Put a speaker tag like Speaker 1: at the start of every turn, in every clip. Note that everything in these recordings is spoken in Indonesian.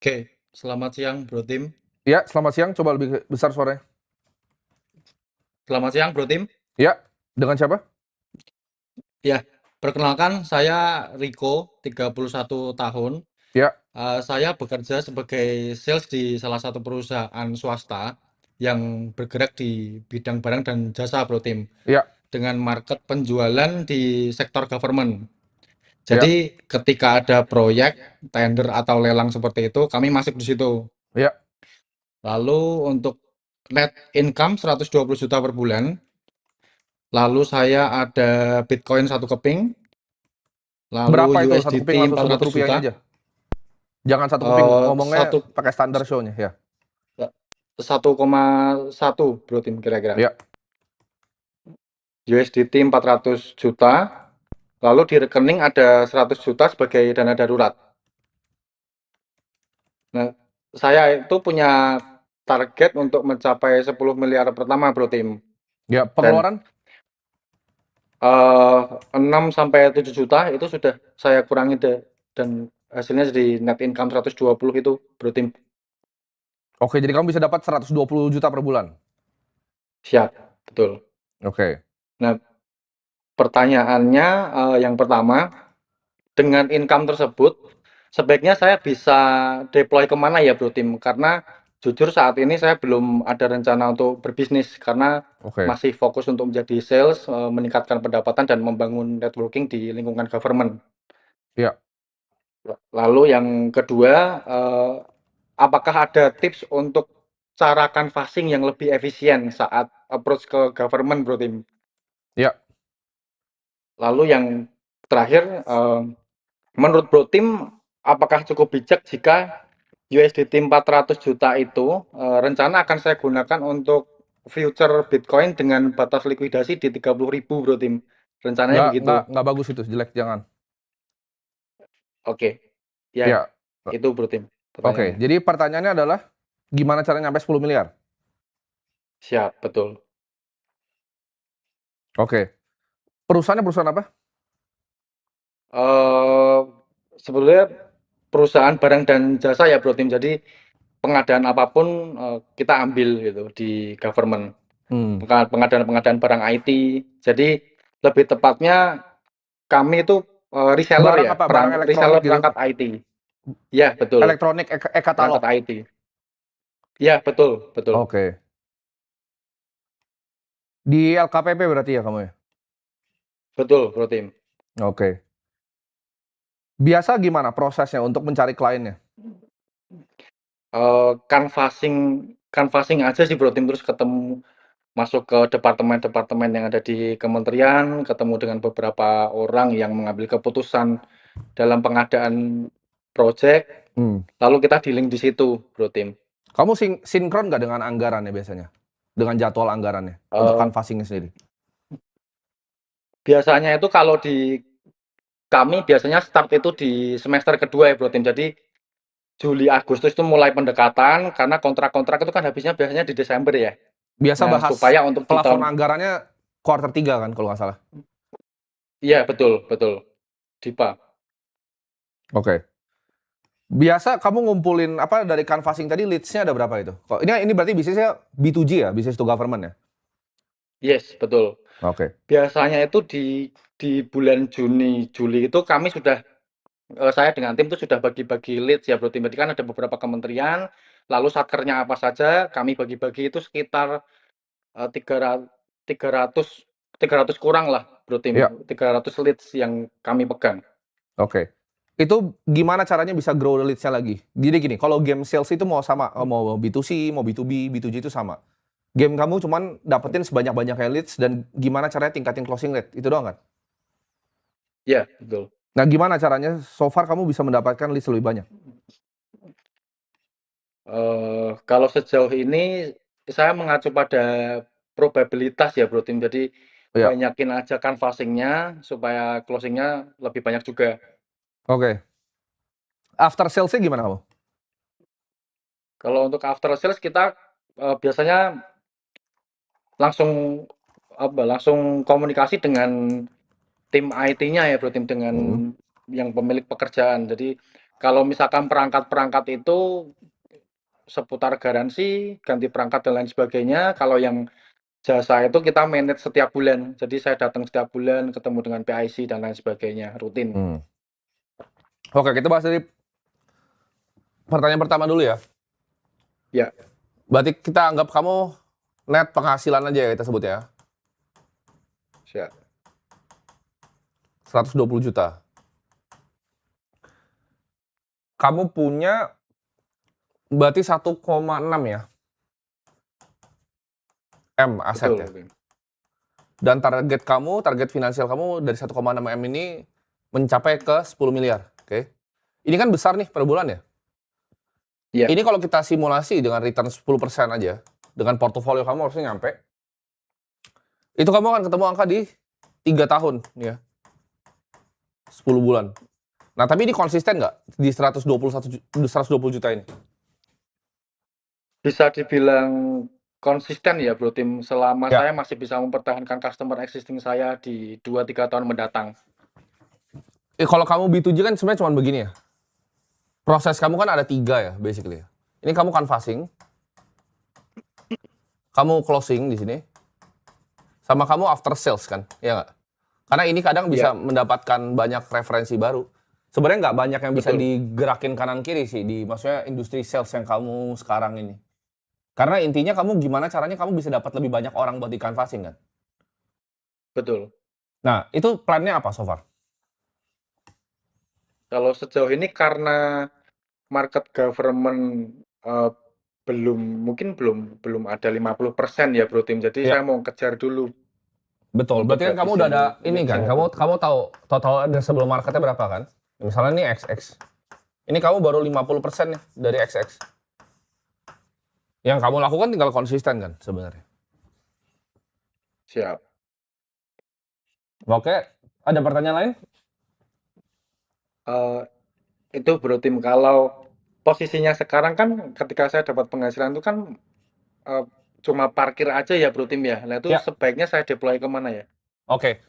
Speaker 1: Oke, selamat siang Bro Tim.
Speaker 2: Ya, selamat siang. Coba lebih besar suaranya.
Speaker 1: Selamat siang Bro Tim.
Speaker 2: Ya, dengan siapa?
Speaker 1: Ya, perkenalkan saya Riko, 31 tahun.
Speaker 2: Ya,
Speaker 1: Saya bekerja sebagai sales di salah satu perusahaan swasta yang bergerak di bidang barang dan jasa Bro Tim,
Speaker 2: ya,
Speaker 1: dengan market penjualan di sektor government.
Speaker 2: ya,
Speaker 1: Jadi ketika ada proyek, tender atau lelang seperti itu, kami masuk di situ.
Speaker 2: ya.
Speaker 1: Lalu untuk net income 120 juta per bulan. Lalu saya ada Bitcoin satu keping, lalu
Speaker 2: Berapa itu satu
Speaker 1: USDT
Speaker 2: keping langsung sebut
Speaker 1: 400 juta.
Speaker 2: rupiahnya aja. Jangan satu keping, ngomongnya
Speaker 1: Satu
Speaker 2: pakai standar show-nya ya.
Speaker 1: 1,1 Bro Tim kira-kira.
Speaker 2: Ya,
Speaker 1: USDT 400 juta. Lalu di rekening ada 100 juta sebagai dana darurat. Nah, saya itu punya target untuk mencapai 10 miliar pertama Bro Tim.
Speaker 2: ya,
Speaker 1: Dan
Speaker 2: pengeluaran
Speaker 1: 6 sampai 7 juta itu sudah saya kurangi dan hasilnya jadi net income 120 itu Bro Tim.
Speaker 2: oke, jadi kamu bisa dapat 120 juta per bulan.
Speaker 1: Siap, betul.
Speaker 2: Oke.
Speaker 1: Nah, pertanyaannya yang pertama, dengan income tersebut, sebaiknya saya bisa deploy kemana ya, Bro Tim? Karena jujur saat ini saya belum ada rencana untuk berbisnis karena
Speaker 2: Oke.
Speaker 1: masih fokus untuk menjadi sales, meningkatkan pendapatan dan membangun networking di lingkungan government.
Speaker 2: Ya.
Speaker 1: Lalu yang kedua, apakah ada tips untuk cara canvassing yang lebih efisien saat approach ke government, Bro Tim?
Speaker 2: Ya.
Speaker 1: Lalu yang terakhir, menurut Bro Tim, apakah cukup bijak jika USDT 400 juta itu rencana akan saya gunakan untuk future Bitcoin dengan batas likuidasi di 30.000 Bro Tim. Rencananya begitu.
Speaker 2: Nggak bagus itu, jelek, jangan.
Speaker 1: Oke, ya
Speaker 2: Ya.
Speaker 1: itu Bro Tim
Speaker 2: Oke,
Speaker 1: pertanyaannya.
Speaker 2: jadi pertanyaannya adalah gimana caranya nyampe 10 miliar?
Speaker 1: Siap, betul.
Speaker 2: Oke. Perusahaannya perusahaan apa?
Speaker 1: eh Sebetulnya perusahaan barang dan jasa ya Bro Tim. Jadi pengadaan apapun kita ambil gitu di government.
Speaker 2: Hmm.
Speaker 1: Pengadaan-pengadaan barang IT. Jadi lebih tepatnya kami itu reseller
Speaker 2: Barang
Speaker 1: ya,
Speaker 2: apa? Barang elektronik
Speaker 1: reseller
Speaker 2: gitu.
Speaker 1: perangkat IT. Ya, betul.
Speaker 2: Elektronik,
Speaker 1: Perangkat
Speaker 2: e-katalog.
Speaker 1: IT. Ya, betul, betul.
Speaker 2: Oke. Di LKPP berarti ya kamu ya?
Speaker 1: Betul, Bro Tim.
Speaker 2: Oke. Biasa gimana prosesnya untuk mencari kliennya?
Speaker 1: Canvassing canvassing aja sih Bro Tim, terus ketemu masuk ke departemen-departemen yang ada di kementerian, ketemu dengan beberapa orang yang mengambil keputusan dalam pengadaan project,
Speaker 2: Hmm.
Speaker 1: lalu kita dealing di situ, Bro Tim.
Speaker 2: Kamu sinkron nggak dengan anggarannya biasanya? Dengan jadwal anggarannya untuk
Speaker 1: Eh,
Speaker 2: canvassing sendiri?
Speaker 1: Biasanya itu kalau di kami biasanya start itu di semester kedua ya Bro Tim. Jadi Juli Agustus itu mulai pendekatan karena kontrak-kontrak itu kan habisnya biasanya di Desember ya.
Speaker 2: Biasa
Speaker 1: Nah,
Speaker 2: bahas
Speaker 1: supaya untuk di
Speaker 2: plafon
Speaker 1: tahun
Speaker 2: anggarannya kuarter 3 kan kalau nggak salah?
Speaker 1: iya betul, betul. Dipa.
Speaker 2: Oke. Biasa kamu ngumpulin apa dari canvassing tadi leads-nya ada berapa itu? Ini berarti bisnisnya B2G ya, business to government ya?
Speaker 1: Yes, betul.
Speaker 2: Oke.
Speaker 1: Biasanya itu di bulan Juni, Juli itu kami sudah saya dengan tim itu sudah bagi-bagi leads ya Bro Tim. Berarti kan ada beberapa kementerian, lalu satkernya apa saja, kami bagi-bagi itu sekitar 300 kurang lah Bro Tim.
Speaker 2: Ya,
Speaker 1: 300 leads yang kami pegang.
Speaker 2: oke. Itu gimana caranya bisa grow the leads-nya lagi? Jadi gini, kalau game sales itu mau sama, mau B2C, mau B2B, B2G itu sama. Game kamu cuman dapetin sebanyak-banyaknya leads dan gimana caranya tingkatin closing rate, itu doang kan?
Speaker 1: Ya, betul.
Speaker 2: Nah, gimana caranya so far kamu bisa mendapatkan leads lebih banyak?
Speaker 1: Kalau sejauh ini saya mengacu pada probabilitas ya Bro Tim. Jadi
Speaker 2: Ya,
Speaker 1: banyakin aja canvassing-nya supaya closing-nya lebih banyak juga.
Speaker 2: oke. After sales-nya gimana kamu?
Speaker 1: Kalau untuk after sales kita biasanya langsung langsung komunikasi dengan tim IT-nya ya Bro Tim, dengan
Speaker 2: Mhm.
Speaker 1: yang pemilik pekerjaan. Jadi Kalau misalkan perangkat-perangkat itu seputar garansi, ganti perangkat dan lain sebagainya. Kalau yang jasa itu kita manage setiap bulan. Jadi saya datang setiap bulan, ketemu dengan PIC dan lain sebagainya, rutin.
Speaker 2: Oke, kita bahas dari pertanyaan pertama dulu ya.
Speaker 1: Ya,
Speaker 2: Berarti kita anggap kamu net penghasilan aja ya kita sebut ya.
Speaker 1: siap.
Speaker 2: 120 juta. Kamu punya berarti 1,6 ya M aset ya.
Speaker 1: Betul.
Speaker 2: Dan target kamu, target finansial kamu dari 1,6 M ini mencapai ke 10 miliar. Oke. Ini kan besar nih per bulan ya.
Speaker 1: Iya.
Speaker 2: Ini kalau kita simulasi dengan return 10% aja, dengan portofolio kamu harusnya nyampe. Itu kamu akan ketemu angka di 3 tahun ya. 10 bulan. Nah, tapi ini konsisten nggak di 120 juta ini?
Speaker 1: Bisa dibilang konsisten ya Bro Tim, selama
Speaker 2: Ya.
Speaker 1: saya masih bisa mempertahankan customer existing saya di 2-3 tahun mendatang.
Speaker 2: Kalau kamu B2G kan sebenarnya cuma begini ya. Proses kamu kan ada 3 ya, basically. Ini kamu canvassing, kamu closing di sini, sama kamu after sales kan, ya nggak? Karena ini kadang bisa mendapatkan banyak referensi baru. Sebenarnya nggak banyak yang bisa
Speaker 1: Betul.
Speaker 2: digerakin kanan kiri sih di maksudnya industri sales yang kamu sekarang ini. Karena intinya kamu gimana caranya kamu bisa dapat lebih banyak orang buat di canvassing kan.
Speaker 1: Betul.
Speaker 2: Nah, itu plannya apa so far?
Speaker 1: Kalau sejauh ini karena market government mungkin belum ada 50% ya Bro Tim. Jadi
Speaker 2: Ya.
Speaker 1: saya mau kejar dulu
Speaker 2: Betul.
Speaker 1: untuk
Speaker 2: Berarti kan kamu udah
Speaker 1: habisin
Speaker 2: ada ini kan.
Speaker 1: 50%.
Speaker 2: Kamu tahu total ada sebelum marketnya berapa kan? Misalnya ini XX. Ini kamu baru 50% nih dari XX. Yang kamu lakukan tinggal konsisten kan sebenarnya.
Speaker 1: Siap.
Speaker 2: Oke, ada pertanyaan lain?
Speaker 1: Itu Bro Tim, kalau posisinya sekarang kan ketika saya dapat penghasilan itu kan cuma parkir aja ya Bro Tim ya. Nah itu
Speaker 2: Ya.
Speaker 1: sebaiknya saya deploy kemana ya?
Speaker 2: Oke.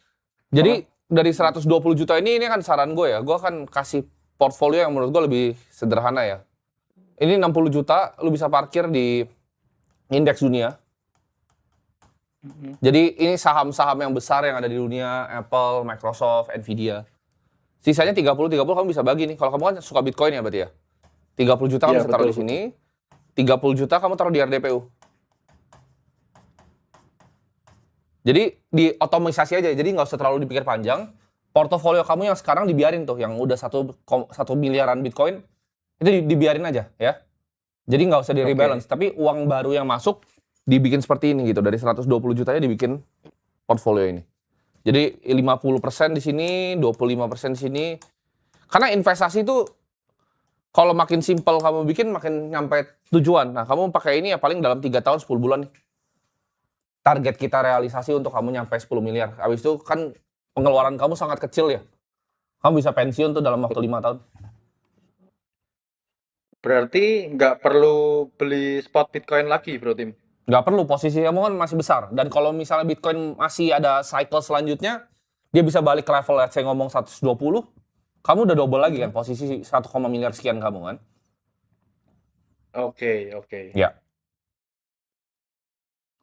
Speaker 2: Jadi dari 120 juta ini kan saran gue ya. Gue akan kasih portfolio yang menurut gue lebih sederhana ya. Ini 60 juta, lu bisa parkir di indeks dunia. Jadi ini saham-saham yang besar yang ada di dunia, Apple, Microsoft, Nvidia. Sisanya 30 kamu bisa bagi nih. Kalau kamu kan suka Bitcoin ya berarti ya. 30 juta kamu
Speaker 1: Iya,
Speaker 2: bisa taruh di
Speaker 1: betul.
Speaker 2: sini. 30 juta kamu taruh di RDPU. Jadi di otomisasi aja, jadi nggak usah terlalu dipikir panjang. Portofolio kamu yang sekarang dibiarin tuh, yang udah 1 miliaran Bitcoin, itu dibiarin aja ya. Jadi nggak usah di rebalance, tapi uang baru yang masuk dibikin seperti ini gitu. Dari 120 jutanya dibikin portfolio ini. Jadi 50% di sini, 25% di sini. Karena investasi itu kalau makin simpel kamu bikin makin nyampe tujuan. Nah, kamu pakai ini ya paling dalam 3 tahun 10 bulan nih. Target kita realisasi untuk kamu nyampe 10 miliar. Habis itu kan pengeluaran kamu sangat kecil ya. Kamu bisa pensiun tuh dalam waktu 5 tahun.
Speaker 1: Berarti nggak perlu beli spot Bitcoin lagi Bro Tim?
Speaker 2: Nggak perlu, posisi kamu kan masih besar. Dan kalau misalnya Bitcoin masih ada cycle selanjutnya, dia bisa balik ke level, saya ngomong 120, kamu udah double lagi kan, posisi 1, miliar sekian kamu kan.
Speaker 1: Oke.
Speaker 2: Ya.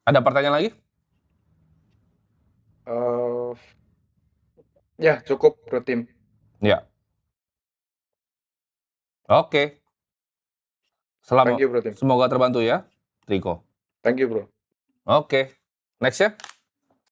Speaker 2: Ada pertanyaan lagi?
Speaker 1: Ya cukup Bro Tim.
Speaker 2: Ya. Oke.
Speaker 1: Thank you Bro Tim.
Speaker 2: Semoga terbantu ya, Riko.
Speaker 1: Thank you Bro.
Speaker 2: Oke. Next ya.